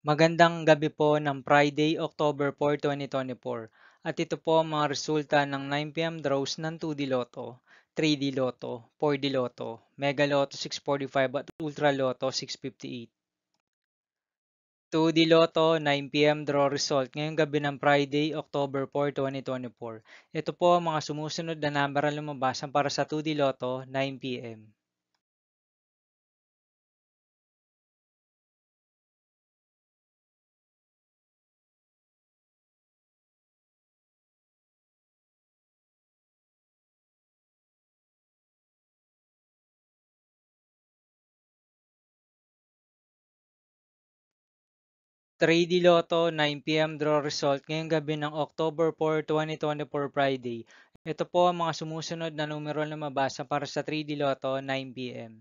Magandang gabi po ng Friday, October 4, 2024. At ito po ang mga resulta ng 9 p.m. draws ng 2D Lotto, 3D Lotto, 4D Lotto, Mega Lotto 645 at Ultra Lotto 658. 2D Lotto 9 p.m. draw result ngayong gabi ng Friday, October 4, 2024. Ito po ang mga sumusunod na number ang lumabasan para sa 2D Lotto 9 p.m. 3D Lotto 9 p.m. draw result ngayong gabi ng October 4, 2024 Friday. Ito po ang mga sumusunod na numero na mabasa para sa 3D Lotto 9 p.m.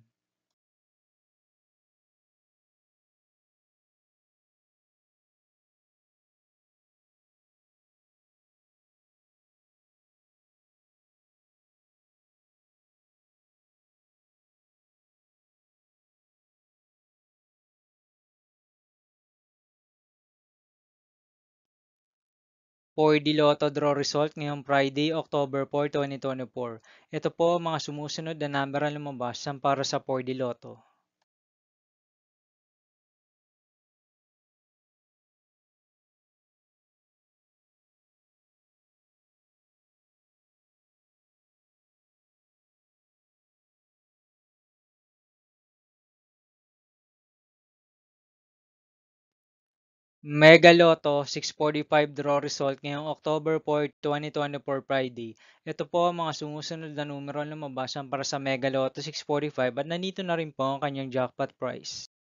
4D Lotto draw result ngayong Friday, October 4, 2024. Ito po ang mga sumusunod na number na lumabas para sa 4D Lotto. 'Mega Lotto 645 draw result ngayong October 4, 2024 Friday. Ito po ang mga sumusunod na numero na lumabas para sa Mega Lotto 645 at nandito na rin po ang kanyang jackpot price.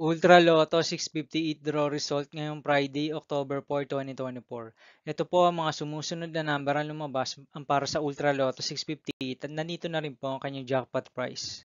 Ultra Lotto 658 draw result ngayong Friday, October 4, 2024. Ito po ang mga sumusunod na number ang lumabas ang para sa Ultra Lotto 658 at nandito na rin po ang kanyang jackpot price.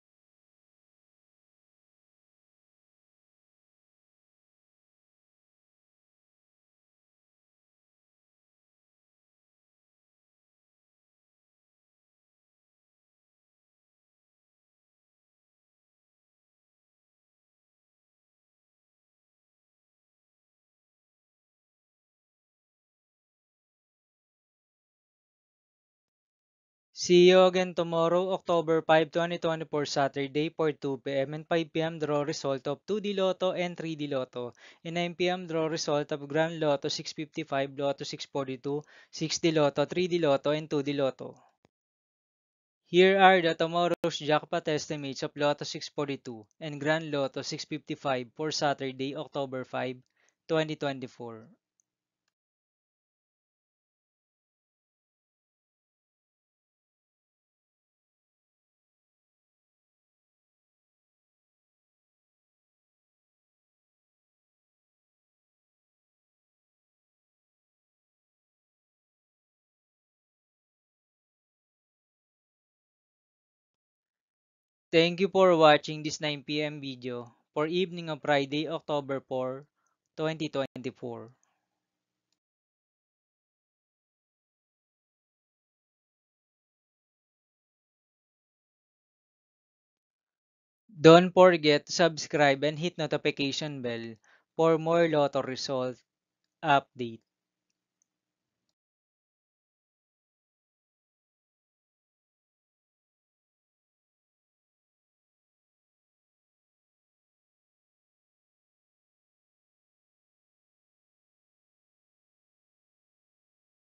See you again tomorrow, October 5, 2024, Saturday for 2 p.m. and 5 p.m. draw result of 2D Lotto and 3D Lotto. And 9 p.m. draw result of Grand Lotto 655, Lotto 642, 6D Lotto, 3D Lotto, and 2D Lotto. Here are the tomorrow's jackpot estimates of Lotto 642 and Grand Lotto 655 for Saturday, October 5, 2024. Thank you for watching this 9 p.m. video for evening of Friday, October 4, 2024. Don't forget to subscribe and hit notification bell for more Lotto result update.